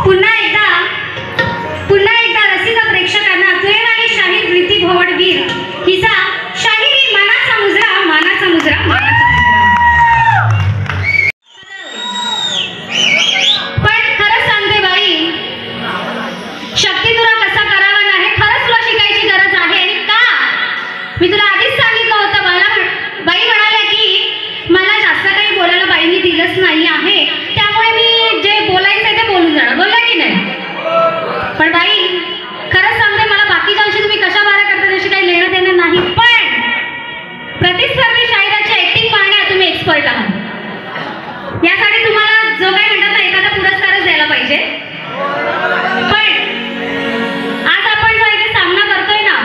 पुन्हा एकदा रसिक प्रेक्षकांना तुळेवाली शाहीर प्रीती भोवडवीर हिचा शाहिरी मानाचा मुजरा मानाचा मुजरा मानाचा मुजरा. पण खरंच सांगते बाई, शक्ती तुला कसा करावा नाही खरंच तुला शिकायची गरज आहे. आणि का मी तुला आधीच सांगितलं होतं. बाई म्हणाल्या की मला जास्त काही बोलायला बाईंनी दिलंच नाही आहे, त्यामुळे मी जे बोलायचं ते बोलून जाणार. बोलला की नाही? पण बाई खरंच सांगते, मला बाकीच्यांशी तुम्ही कशा बारा करता त्याशी काही लेणं देणं नाही, पण प्रतिस्पर्धी शाहिराची ऍक्टिंग पाहण्यात तुम्ही एक्सपर्ट आहात. यासाठी तुम्हाला जो काही म्हणतात ना एखादा पुरस्कारच द्यायला पाहिजे. पण आज आपण जो इथे सामना करतोय ना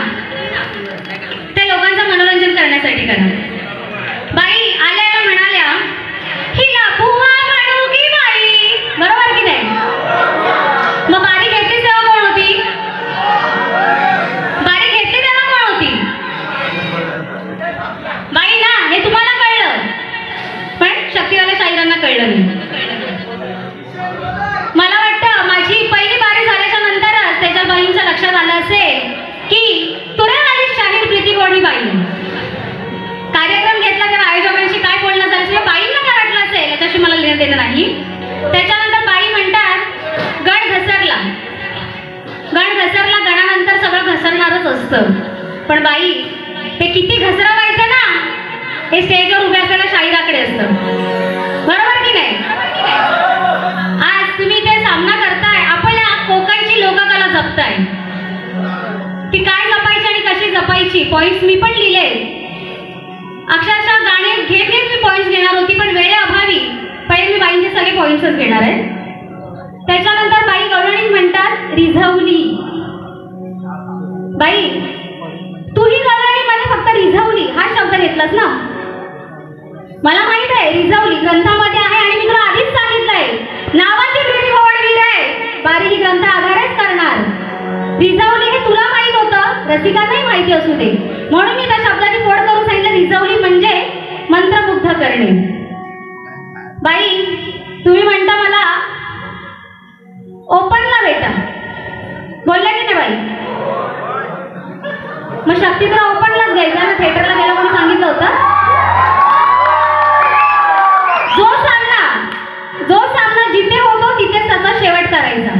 ते लोकांचं मनोरंजन करण्यासाठी करा. बाई आल्या म्हणाल्या हिला बुवा म्हणू की बाई, बरोबर की नाही? मग बारी घेतली तेव्हा कोण होती? बारी घेतली तेव्हा कोण होती? बाई ना. हे तुम्हाला कळलं, पण शक्तीवाल्या शाहिरांना कळलं नाही. मला वाटतं माझी पहिली बारी झाल्याच्या नंतरच त्याच्या बाईंच्या लक्षात आलं असेल की तुळेवाली शाहीर प्रीती भोवडवीर बाई. कार्यक्रम घेतला तेव्हा आयोजकांशी काय बोलणं झालं असेल, बाईंना काय वाटलं असेल याच्याशी मला लेणं देणं नाही. त्याच्यानंतर बाई म्हणतात गण घसरला. गण घसरला, गणानंतर सगळं घसरणारच असतं. पण बाई ते किती घसरवायचं ना हे स्टेजवर उभ्या असलेल्या शाहिराकडे असतं. बरोबर की नाही? आज तुम्ही ते सामना करताय, आपल्या कोकणची लोककला जपताय. ती काय जपायची आणि कशी जपायची पॉइंट्स मी पण लिहिले. अक्षरशः गाणे घेत घेत मी पॉइंट्स घेणार होती, पण वेळेअभावी पहिले मी बाईंचे सगळे पॉइंट्सच घेणार आहे. त्याच्यानंतर बाई गवळणी म्हणतात रिझवली. बाई तूही गवळणी मध्ये फक्त रिझवली हा शब्द घेतलास ना. मला माहित आहे रिझवली ग्रंथामध्ये आहे आणि मी तुला आधीच सांगितलंय नावाची प्रीती भोवडवीर आहे, बारी ही ग्रंथ आधारच करणार. रिझवली हे तुला माहित होतं, रसिकांनाही माहिती असू दे, म्हणून मी त्या शब्दाची फोड करून सांगितलं रिझवली म्हणजे मंत्रमुग्ध करणे. बाई तुम्ही म्हणता मला ओपनला भेटा, बोलला की नाही बाई? मग शक्ती तुला ओपनलाच घ्यायचा ना, थिएटरला गेला कोणी सांगितलं होतं? जो सामना जिथे होतो तिथेच त्याचा शेवट करायचा.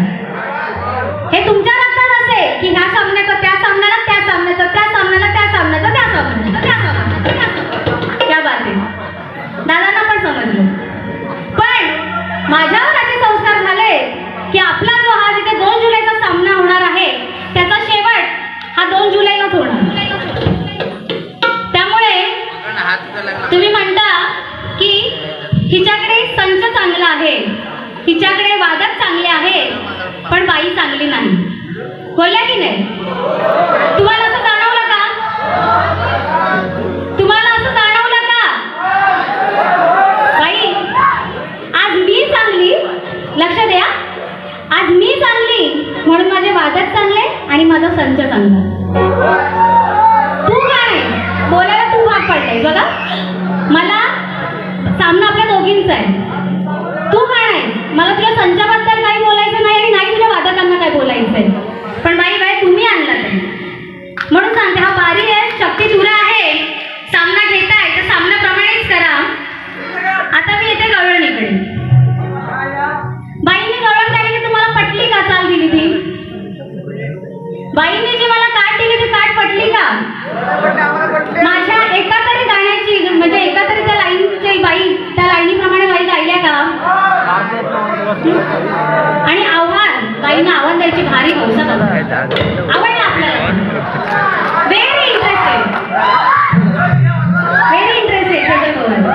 हे तुमच्या रक्तात असेल की ह्या सामन्याचं त्या सामन्याला, त्या सामन्याचं त्या सामन्याला, त्या सामन्याचं त्या सामन्याला, त्या सामन्याला. क्या बात आहे, दादांना पण समजलं. पण माझ्यावर असे संस्कार झाले की आपला जो हा जिथे 2 जुलैचा सामना होणार आहे त्याचा शेवट हा 2 जुलैलाच होणार. त्यामुळे तुम्ही म्हणता की हिच्याकडे संच चांगला आहे, हिच्याकडे वादक चांगले आहे, पण बाई चांगली नाही. बोलल्या की नाही? तुम्हाला असं जाणवलं का? तुम्हाला असं जाणवलं का? बाई आज मी चांगली, लक्ष द्या, आज मी चांगली म्हणून माझे वादक चांगले आणि माझा संच चांगला. तू काय बोलायला तू भाग पडलाय बघा. मला सामना आपल्या दोघींचा आहे. तू काय नाही, मला तुला संचाबद्दल काही बोलायचं नाही आणि नाही तुझ्या वादकांना काय बोलायचंय. पण बाई तुम्ही आणला ते म्हणून सांगते, हा बारी आहे, शक्ती तुला आहे, सामना घेताय तर सामन्याप्रमाणेच करा. आता मी येते गवळणीकडे. बाईंनी गवळण काढली की तुम्हाला पटली का चाल दिली ती? बाईंनी जी मला काट दिली ती काट पटली का? माझ्या एका तरी गाण्याची म्हणजे एका तरी त्या लाईनची बाई त्या लाईनीप्रमाणे बाई गायल्या का? आणि आव्हान बाईंना आव्हान द्यायची भारी हौसा आवडलं आपल्याला. Very interested, very interested.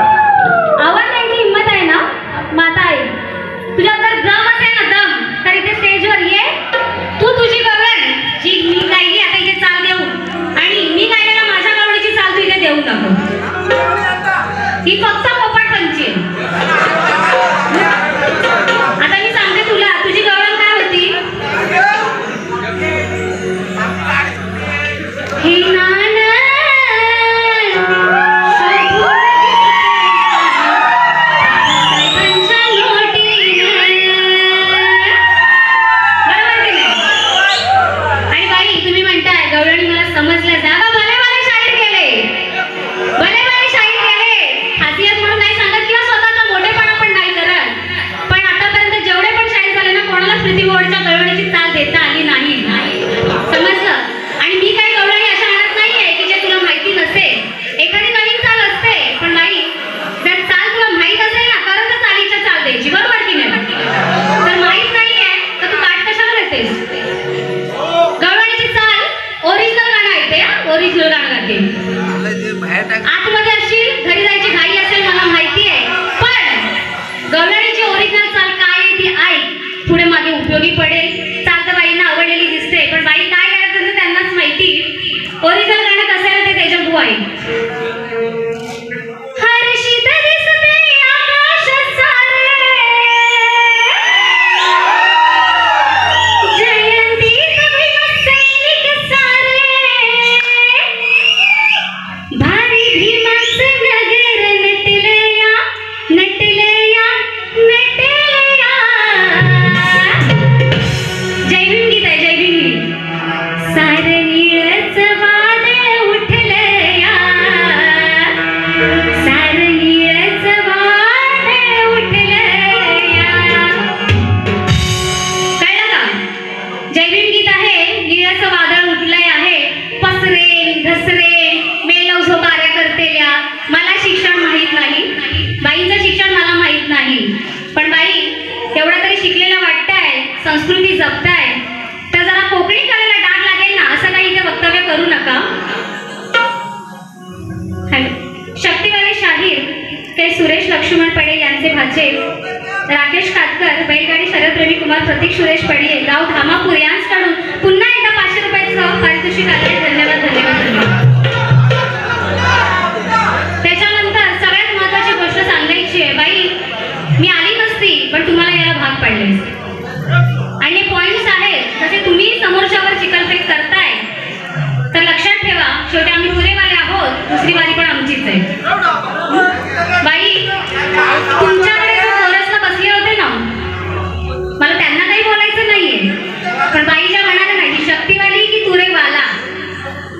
आव्हान द्यायची हिंमत आहे ना माता आई, तुझ्या जर दम असेल ना दम तर इथे स्टेजवर ये. तू तुझी गवळण जी मी गायली आता इथे चाल देऊ आणि मी गायलेला माझ्या गवळीची चाल तू इथे देऊ नको. ही फक्त पोपट पंची आहे. आता मी सांगते तुला तुझी गवळण काय होती. हे नाना पुढे मागे उपयोगी पडेल. चालतं बाईंना आवडलेली दिसते, पण बाई काय करायचं ते त्यांनाच माहिती. ओरिजिनल गाणं कसं आहे ते त्याच्या बुवा आहे. हर्षित दिसते आकाश सारे, जयंती सैनिक सारे, भारी भीमाचं नगर नटलया नटलया नटलया. जय भीम गीत आहे, जय भीम गीत. सार नीळच वादळ उठलया, सार नीळच वादळ उठलया. कळलं का? जय भीम गीत आहे. नीळचं वादळ उठलंय आहे. पसरे धसरे मेलव झो कार्यकर्तेल्या. मला शिक्षण माहित नाही, बाईंचं शिक्षण मला माहित नाही, पण बाई एवढा तरी शिकलेला वाटताय, संस्कृती जपताय, तर जरा कोकणी करायला डाग लागेल ना, असं काही इथे वक्तव्य करू नका. शक्तिवाले शाहीर ते सुरेश लक्ष्मण पडेल यांचे भाचे राकेश कातकर, बैलगाडी शरदप्रेमी कुमार प्रतीक सुरेश पडिये, गाव धामापूर यांच्याकडून पुन्हा एकदा 500 रुपयाचं पारितोषिक आले. धन्यवाद धन्यवाद धन्यवाद. त्याच्यानंतर सगळ्यात महत्वाची गोष्ट सांगायची आहे. बाई मी आली नसती, पण तुम्हाला याला भाग पडले आणि पॉइंट्स आहेत. जसे तुम्ही समोरच्यावर चिकलफेक करताय, तर लक्षात ठेवा शेवटी आम्ही पुरेवाले आहोत, दुसरी वारी पण आमचीच आहे. बाई तुमच्याकडे जो कोरसला बसले होते ना, मला त्यांना काही बोलायचं नाहीये, पण बाईच्या म्हणाला नाही की शक्तिवाली की तुरेवाला,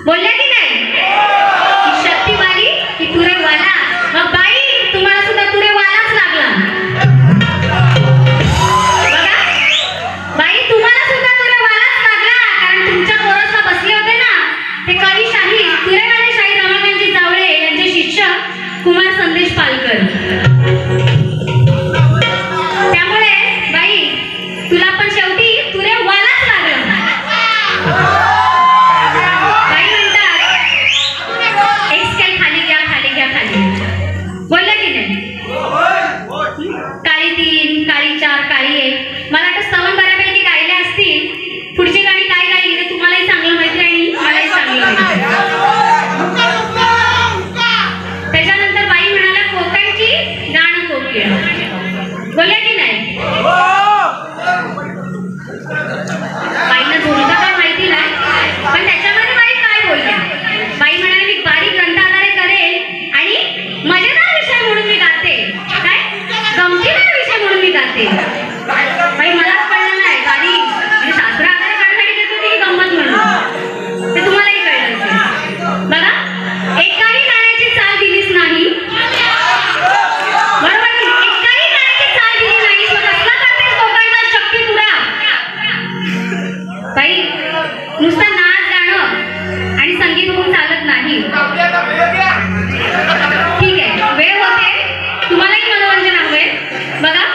बोलल्या की नाही? की शक्तिवाली की तुरेवाला. मग बाई तुम्हाला सुद्धा तुरेवालाच लागला. बघा बाई तुम्हाला सुद्धा तुरेवालाच लागला, कारण तुमच्या कोरसला बसले होते ना ते कवी शाहीर तुरेवाले शाहीर रमाकांतजी जावळे यांचे शिष्य कुमार संदेश पालकर. त्यामुळे बाई तुला पण शेवटी तुरेवालाच लागला. बाई म्हणतात एक स्केल खाली घ्या खाली घ्या खाली. बोलला की नाही? काळी 3 काळी 4 काळी 1. मला वाटतं स्तवन बऱ्यापैकी गायले असतील. पुढची गाणी काय गायली ते तुम्हालाही चांगलं माहिती आणि मलाही चांगलं माहिती. त्याच्यानंतर बाई म्हणाला कोकणची गाणं कोकिळ. बोलल्या की नाही? बाईंना झोलता काय माहिती नाही, पण त्याच्यामध्ये बाई काय बोलल्या? बाई म्हणाली मी बारीक ग्रंथाधारे करेल आणि मजेदार विषय म्हणून मी गाते. काय गमतीदार विषय म्हणून मी गाते. बाई मलाच कळलं नाही गाडी म्हणजे शास्त्र आधारे करण्यासाठी घेत होती की गंमत म्हणून, ते तुम्हालाही कळलं असेल. बघा एकाही गाण्याची चाल दिलीच नाही, बरोबर की एकाही गाण्याची चाल दिली नाही. मग कसला करते कोकणचा शक्ती तुरा? बाई नुसतं नाच गाणं आणि संगीत होऊन चालत नाही. ठीक आहे वेळ होते, तुम्हालाही मनोरंजन हवंय. बघा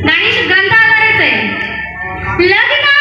गाणी ग्रंथ आधारेच आहे. लग्न